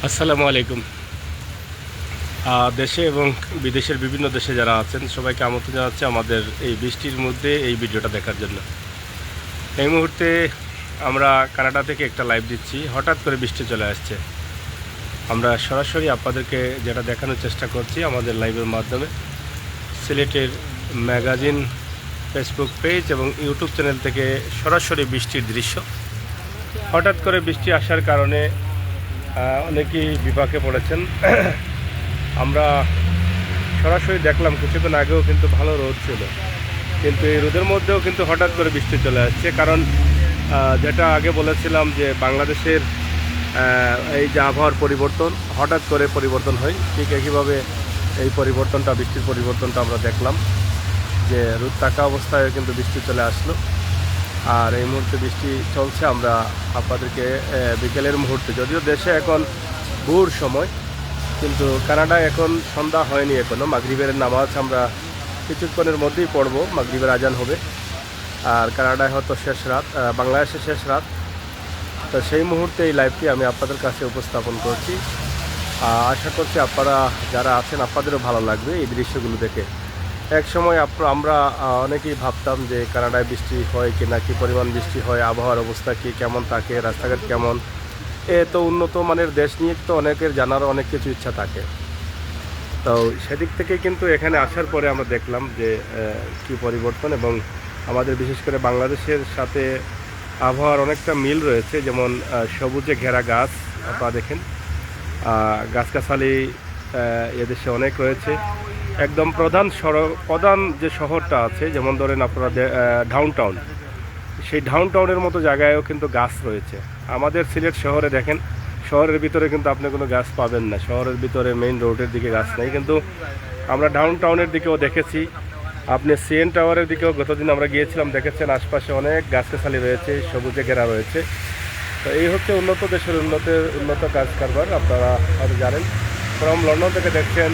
আসসালামু আলাইকুম। দেশে এবং বিদেশের বিভিন্ন দেশে যারা আছেন সবাইকে আমন্ত্রণ জানাচ্ছি আমাদের এই বৃষ্টির মধ্যে এই ভিডিওটা দেখার জন্য। এই মুহূর্তে আমরা কানাডা থেকে একটা লাইভ দিচ্ছি। হঠাৎ করে বৃষ্টি চলে আসছে। আমরা সরাসরি আপনাদেরকে যেটা দেখানোর চেষ্টা করছি আমাদের লাইভের মাধ্যমে, সিলেটের ম্যাগাজিন ফেসবুক পেজ এবং ইউটিউব চ্যানেল থেকে সরাসরি বৃষ্টির দৃশ্য। হঠাৎ করে বৃষ্টি আসার কারণে অনেকেই বিপাকে পড়েছেন। আমরা সরাসরি দেখলাম কিছুক্ষণ আগেও কিন্তু ভালো রোদ ছিল, কিন্তু এই রোদের মধ্যেও কিন্তু হঠাৎ করে বৃষ্টি চলে আসছে। কারণ যেটা আগে বলেছিলাম যে বাংলাদেশের এই যে আবহাওয়ার পরিবর্তন হঠাৎ করে পরিবর্তন হয়, ঠিক একইভাবে এই পরিবর্তনটা, বৃষ্টির পরিবর্তনটা আমরা দেখলাম যে রোদ থাকা অবস্থায় কিন্তু বৃষ্টি চলে আসলো। আর এই মুহূর্তে বৃষ্টি চলছে। আমরা আপনাদেরকে বিকেলের মুহূর্তে, যদিও দেশে এখন ভোর সময়, কিন্তু কানাডায় এখন সন্ধ্যা হয়নি এখনও। মাগরিবের নামাজ আমরা কিছুক্ষণের মধ্যেই পড়ব, মাগরিবের আজান হবে। আর কানাডায় হয়তো শেষ রাত, বাংলাদেশে শেষ রাত। তো সেই মুহূর্তে এই লাইভটি আমি আপনাদের কাছে উপস্থাপন করছি। আশা করছি আপনারা যারা আছেন আপনাদেরও ভালো লাগবে এই দৃশ্যগুলো দেখে। এক সময় আমরা অনেকেই ভাবতাম যে কানাডায় বৃষ্টি হয় কি না, কী পরিমাণ বৃষ্টি হয়, আবহাওয়ার অবস্থা কী, কেমন থাকে, রাস্তাঘাট কেমন। তো উন্নত মানের দেশ নিয়ে তো অনেকের জানার অনেক কিছু ইচ্ছা থাকে। তো সেদিক থেকে কিন্তু এখানে আসার পরে আমরা দেখলাম যে কী পরিবর্তন, এবং আমাদের বিশেষ করে বাংলাদেশের সাথে আবহাওয়ার অনেকটা মিল রয়েছে। যেমন সবুজে ঘেরা গাছ আপনারা দেখেন, গাছগাছালি এদেশে অনেক রয়েছে। একদম প্রধান যে শহরটা আছে, যেমন ধরেন আপনারা ডাউনটাউন, সেই ডাউনটাউনের মতো জায়গায়ও কিন্তু গাছ রয়েছে। আমাদের সিলেট শহরে দেখেন, শহরের ভিতরে কিন্তু আপনি কোনো গাছ পাবেন না। শহরের ভিতরে মেইন রোডের দিকে গাছ নেই, কিন্তু আমরা ডাউনটাউনের দিকেও দেখেছি। আপনি সিএন টাওয়ারের দিকেও গতদিন আমরা গিয়েছিলাম, দেখেছেন আশপাশে অনেক গাছগাছালি রয়েছে, সবুজে ঘেরা রয়েছে। তো এই হচ্ছে উন্নত দেশের উন্নত কাজ কারবার। আপনারা হয়তো জানেন। ফ্রম লন্ডন থেকে দেখছেন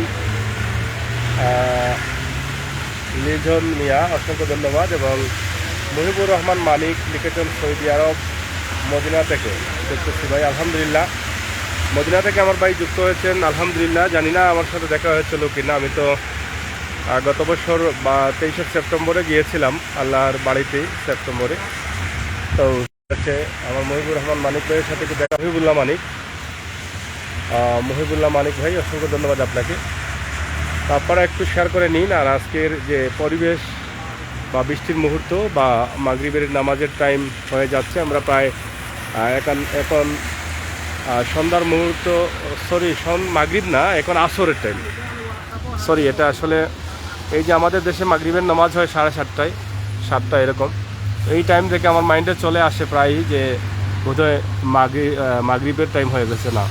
লিজন মিয়া, অসংখ্য ধন্যবাদ। এবং মুহিবুর রহমান মালিক লিখেছেন সৌদি আরব মদিনা থেকে দেখতেছি ভাই, আলহামদুলিল্লাহ। মদিনা থেকে আমার ভাই যুক্ত হয়েছেন, আলহামদুলিল্লাহ। জানি না আমার সাথে দেখা হয়েছিল কি না, আমি তো গত বছর 23শে সেপ্টেম্বরে গিয়েছিলাম আল্লাহর বাড়িতে, সেপ্টেম্বরে। তো হচ্ছে আমার মুহিবুর রহমান মানিক ভাইয়ের সাথে দেখা, মুহিবুল্লাহ মানিক ভাই, অসংখ্য ধন্যবাদ আপনাকে। তো আপনারা একটু শেয়ার করে নিন। আর আজকের যে পরিবেশ বা বৃষ্টির মুহূর্ত বা মাগরিবের নামাজের টাইম হয়ে যাচ্ছে, আমরা প্রায় এখন সন্ধ্যার মুহূর্ত, মাগরিব না, এখন আসরের টাইম। এটা আসলে এই যে আমাদের দেশে মাগরিবের নামাজ হয় 7:30, 7টা এরকম। এই টাইম থেকে আমার মাইন্ডে চলে আসে প্রায়ই যে বোধহয় মাগরিবের টাইম হয়ে গেছে। না,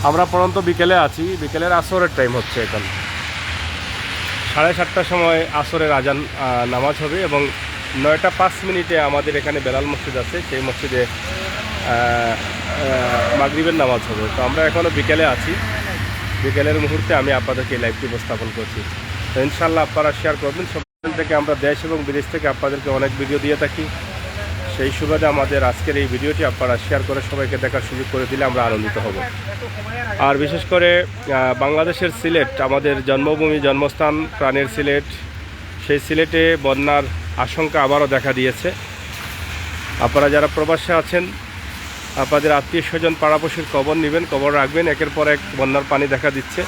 আমরা পর্যন্ত বিকেলে আছি, বিকেলের আসরের টাইম হচ্ছে এখন। 7:30টার সময় আসরের আজান নামাজ হবে, এবং 9টা 5 মিনিটে আমাদের এখানে বেলাল মসজিদ আছে, সেই মসজিদে মাগরিবের নামাজ হবে। তো আমরা এখনও বিকেলে আছি, বিকেলের মুহূর্তে আমি আপনাদেরকে লাইভটি উপস্থাপন করছি। তো ইনশাল্লাহ আপনারা শেয়ার করবেন। সব থেকে আমরা দেশ এবং বিদেশ থেকে আপনাদেরকে অনেক ভিডিও দিয়ে থাকি। সেই সুবাদে আমাদের আজকের এই ভিডিওটি আপনারা শেয়ার করে সবাইকে দেখার সুযোগ করে দিলে আমরা আনন্দিত হব। আর বিশেষ করে বাংলাদেশের সিলেট, আমাদের জন্মভূমি, জন্মস্থান, প্রাণের সিলেট, সেই সিলেটে বন্যার আশঙ্কা আবারও দেখা দিয়েছে। আপনারা যারা প্রবাসে আছেন, আপনাদের আত্মীয় স্বজন পাড়াপড়শির খবর নেবেন, খবর রাখবেন। একের পর এক বন্যার পানি দেখা দিচ্ছে।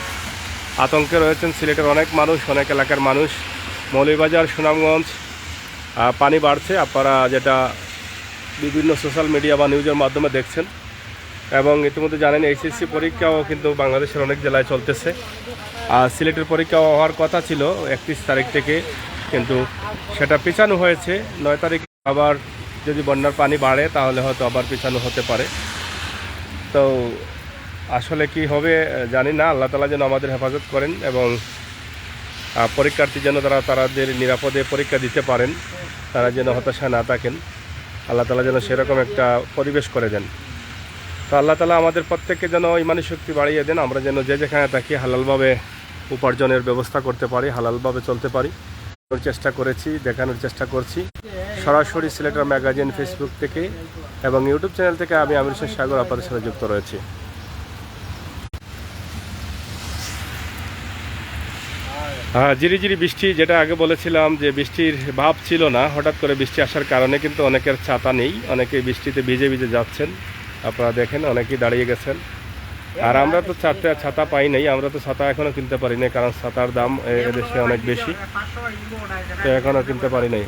আতঙ্কে রয়েছেন সিলেটের অনেক মানুষ, অনেক এলাকার মানুষ। মৌলভীবাজার, সুনামগঞ্জ পানি বাড়ছে, আপনারা যেটা বিভিন্ন সোশ্যাল মিডিয়া বা নিউজের মাধ্যমে দেখছেন। এবং ইতিমধ্যে জানেন এইচএসসি পরীক্ষাও কিন্তু বাংলাদেশের অনেক জেলায় চলতেছে। আর সিলেটের পরীক্ষাও হওয়ার কথা ছিল 31 তারিখ থেকে, কিন্তু সেটা পেছানো হয়েছে 9 তারিখে। আবার যদি বন্যার পানি বাড়ে তাহলে হয়তো আবার পেছানো হতে পারে। তো আসলে কি হবে জানি না। আল্লাহ তাআলা যেন আমাদের হেফাজত করেন, এবং পরীক্ষার্থী যেন তাদের নিরাপদে পরীক্ষা দিতে পারেন, তারা যেন হতাশা না থাকেন। আল্লাহ তাআলা যেন সেরকম একটা পরিবেশ করে দেন। তো আল্লাহ তাআলা আমাদের প্রত্যেককে যেন ইমানি শক্তি বাড়িয়ে দেন, আমরা যেন যে যেখানে থাকি হালালভাবে উপার্জনের ব্যবস্থা করতে পারি, হালালভাবে চলতে পারি। চেষ্টা করেছি, দেখানোর চেষ্টা করছি। সরাসরি সিলেটের ম্যাগাজিন ফেসবুক থেকে এবং ইউটিউব চ্যানেল থেকে আমি আমির হোসেন সাগর আপনাদের সাথে যুক্ত রয়েছি। হ্যাঁ, ঝিরিঝিরি বৃষ্টি, যেটা আগে বলেছিলাম যে বৃষ্টির ভাব ছিল না, হঠাৎ করে বৃষ্টি আসার কারণে কিন্তু অনেকের ছাতা নেই, অনেকে বৃষ্টিতে ভিজে ভিজে যাচ্ছেন। আপনারা দেখেন অনেকেই দাঁড়িয়ে গেছেন। আর আমরা তো ছাতা পাই নাই, আমরা তো ছাতা এখনও কিনতে পারি নাই, কারণ ছাতার দাম এদেশে অনেক বেশি, তো এখনও কিনতে পারি নাই।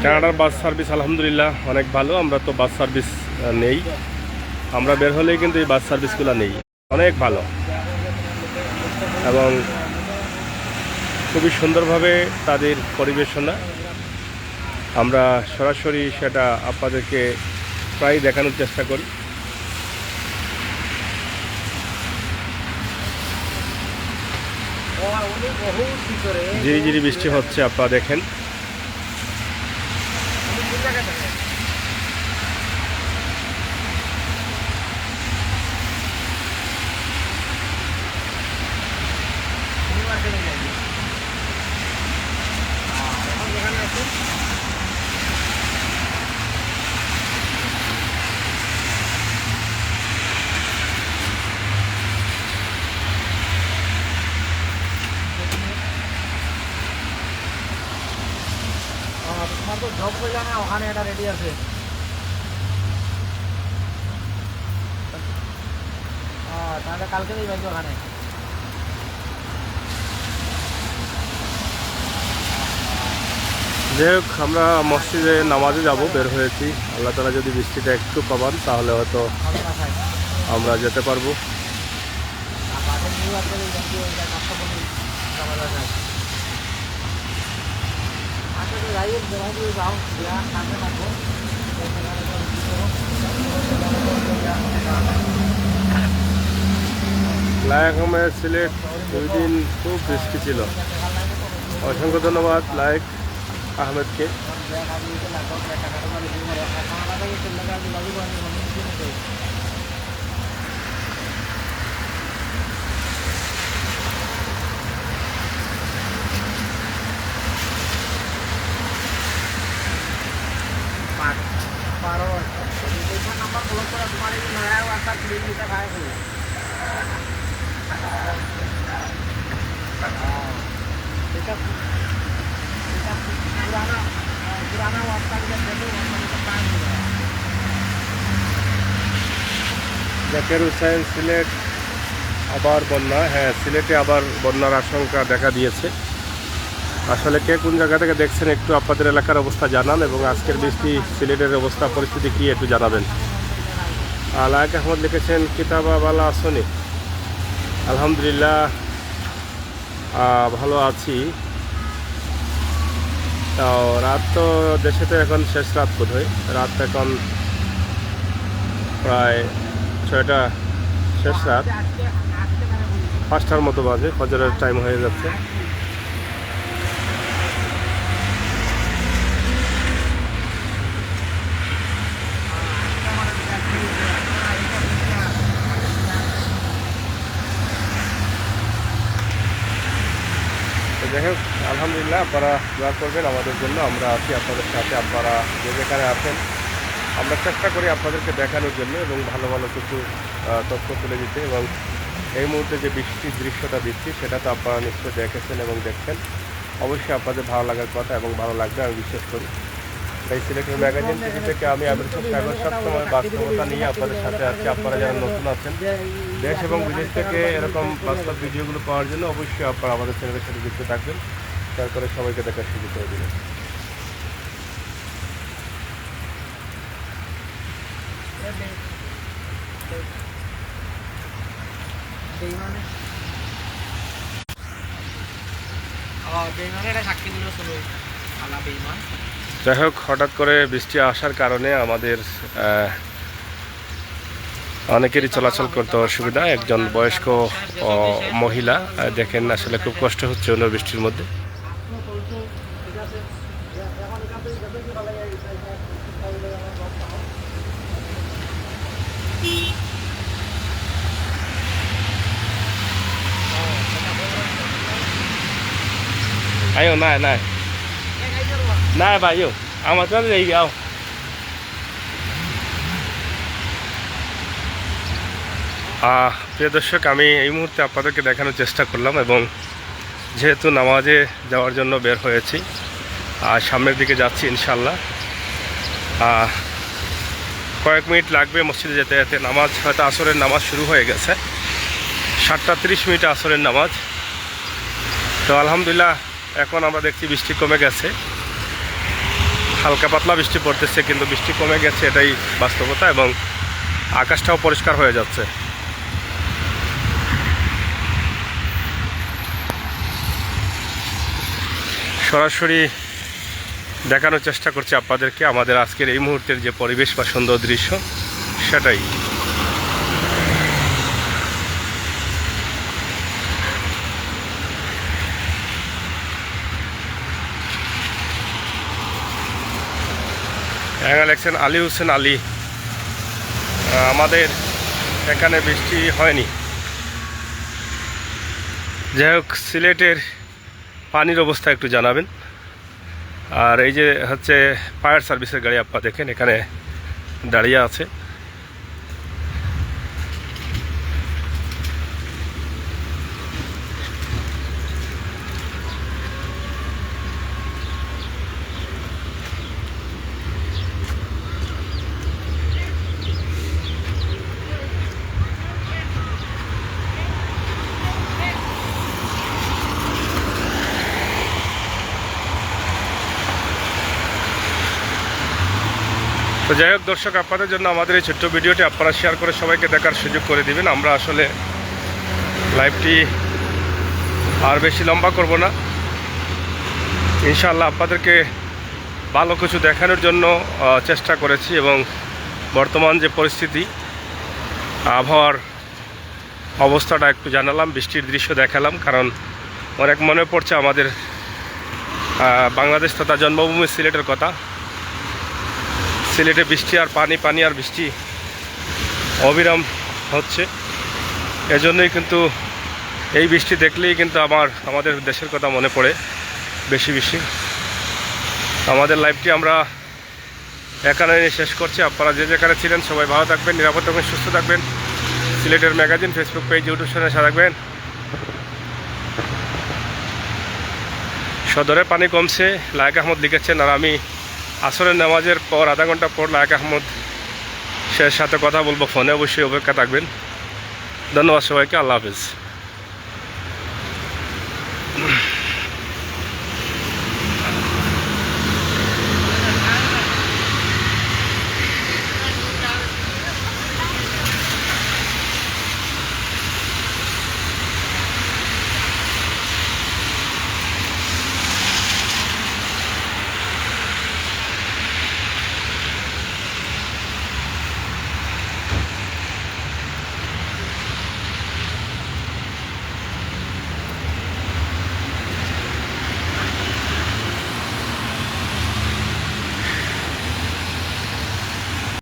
কানাডার বাস সার্ভিস আলহামদুলিল্লাহ অনেক ভালো। আমরা তো বাস সার্ভিস নেই, আমরা বের হলেই কিন্তু এই বাস সার্ভিসগুলো নেই, অনেক ভালো এবং খুবই সুন্দরভাবে তাদের পরিবেশনা। আমরা সরাসরি সেটা আপনাদেরকে প্রায় দেখানোর চেষ্টা করি। ঝিরিঝিরি বৃষ্টি হচ্ছে, আপনারা দেখেন। তোমার তো জব হয়ে যায় না, ওখানে এটা রেডি আছে। তাহলে কালকে যাই বাকি ওখানে। যাই হোক, আমরা মসজিদে নামাজে যাব, বের হয়েছি। আল্লাহ তাআলা যদি বৃষ্টিটা একটু কমান তাহলে হয়তো আমরা যেতে পারবো। লায়েক আহমেদ, সিলেট 2 দিন খুব বৃষ্টি ছিল। অসংখ্য ধন্যবাদ লায়েক আহমেদকে। নাম্বার ব্লক করে তোমার এই নয়া ওয়াটা ক্লিন দিতে খায় হলো। এটা पुराना वास्ता জাকির হুসাইন, সিলেট আবার বন্যা। হ্যাঁ, সিলেটে আবার বন্যার আশঙ্কা দেখা দিয়েছে। আসলে কে কোন জায়গা থেকে দেখছেন একটু আপনাদের এলাকার অবস্থা জানান, এবং আজকের বৃষ্টি সিলেটের অবস্থা পরিস্থিতি কি একটু জানাবেন। লায়েক আহমদ লিখেছেন, কিতাবা বালা আসনি। আলহামদুলিল্লাহ ভালো আছি। তো রাত তো দেশে তো এখন শেষ রাত বোধ হয়, রাত এখন প্রায় 6টা, শেষ রাত 5টার মতো বাজে, ফজরের টাইম হয়ে যাচ্ছে। যাই হোক, আলহামদুলিল্লাহ আপনারা দোয়া করবেন আমাদের জন্য। আমরা আছি আপনাদের সাথে, আপনারা যে যেখানে আছেন আমরা চেষ্টা করি আপনাদেরকে দেখানোর জন্য এবং ভালো ভালো কিছু তথ্য তুলে দিতে। এবং এই মুহূর্তে যে বৃষ্টির দৃশ্যটা দিচ্ছি সেটা তো আপনারা নিশ্চয়ই দেখেছেন এবং দেখছেন। অবশ্যই আপনাদের ভালো লাগার কথা এবং ভালো লাগবে আমি বিশ্বাস করি। তাই সিলেটের ম্যাগাজিন টিভি থেকে আমি আবির সাহেবের সবসময় বাস্তবতা নিয়ে আপনাদের সাথে আছি। আপনারা যারা নতুন আছেন দেশ এবং বিদেশ থেকে এরকম বাস্তব ভিডিওগুলো পাওয়ার জন্য অবশ্যই আপনারা আমাদের চ্যানেলের সাথে যুক্ত থাকবেন, তারপরে সবাইকে দেখার সুযোগ করে দেবেন। বেইমানের এটা সাক্ষী দিল চলো আলা বেইমান। যাই হোক, হঠাৎ করে বৃষ্টি আসার কারণে আমাদের অনেকেরই চলাচল করতে অসুবিধা। একজন বয়স্ক মহিলা দেখেন আসলে খুব কষ্ট হচ্ছে অন্য বৃষ্টির মধ্যে। Ayo này này này bà yêu আমার তো এই গাও প্রিয় দর্শক, আমি এই মুহূর্তে আপনাদেরকে দেখানোর চেষ্টা করলাম এবং যেহেতু নামাজে যাওয়ার জন্য বের হয়েছি আর সামনের দিকে যাচ্ছি ইনশাল্লাহ। কয়েক মিনিট লাগবে মসজিদে যেতে যেতে। নামাজ হয়তো আসরের নামাজ শুরু হয়ে গেছে, 7টা 30 মিনিটে আসরের নামাজ। তো আলহামদুলিল্লাহ এখন আমরা দেখছি বৃষ্টি কমে গেছে, হালকা পাতলা বৃষ্টি পড়তেছে, কিন্তু বৃষ্টি কমে গেছে, এটাই বাস্তবতা। এবং আকাশটাও পরিষ্কার হয়ে যাচ্ছে। সরাসরি দেখানোর চেষ্টা করছি আপনাদেরকে আমাদের আজকের এই মুহূর্তের যে পরিবেশ বা সুন্দর দৃশ্য সেটাই। লেখছেন আলী হোসেন আলী, আমাদের এখানে বৃষ্টি হয়নি। যাই হোক, সিলেটের পানির অবস্থা একটু জানাবেন। আর এই যে হচ্ছে ফায়ার সার্ভিসের গাড়ি আপনারা দেখেন এখানে দাঁড়িয়ে আছে। তো যাই হোক দর্শক, আপনাদের জন্য আমাদের এই ছোট্ট ভিডিওটি আপনারা শেয়ার করে সবাইকে দেখার সুযোগ করে দিবেন। আমরা আসলে লাইভটি আর বেশি লম্বা করব না, ইনশাআল্লাহ আপনাদেরকে ভালো কিছু দেখানোর জন্য চেষ্টা করেছি। এবং বর্তমান যে পরিস্থিতি, আবহাওয়ার অবস্থাটা একটু জানালাম, বৃষ্টির দৃশ্য দেখালাম। কারণ অনেক মনে পড়ছে আমাদের বাংলাদেশ তথা জন্মভূমি সিলেটের কথা। সিলেটে বৃষ্টি আর পানি, পানি আর বৃষ্টি অবিরাম হচ্ছে। এজন্যই কিন্তু এই বৃষ্টি দেখলেই কিন্তু আমাদের দেশের কথা মনে পড়ে বেশি বেশি। আমাদের লাইভটি আমরা এখানে শেষ করছি। আপনারা যে যেখানে ছিলেন সবাই ভালো থাকবেন, নিরাপদ থাকবেন, সুস্থ থাকবেন। সিলেটের ম্যাগাজিন ফেসবুক পেজ, ইউটিউব চ্যানেলে সাথে থাকবেন। সদরে পানি কমছে, লায়েক আহমদ লিখেছেন। আর আমি আসরের নামাজের পর আধা ঘন্টা পর লায়েক আহমদ সাথে কথা বলবো ফোনে, অবশ্যই অপেক্ষা থাকবেন। ধন্যবাদ সবাইকে, আল্লাহ হাফিজ।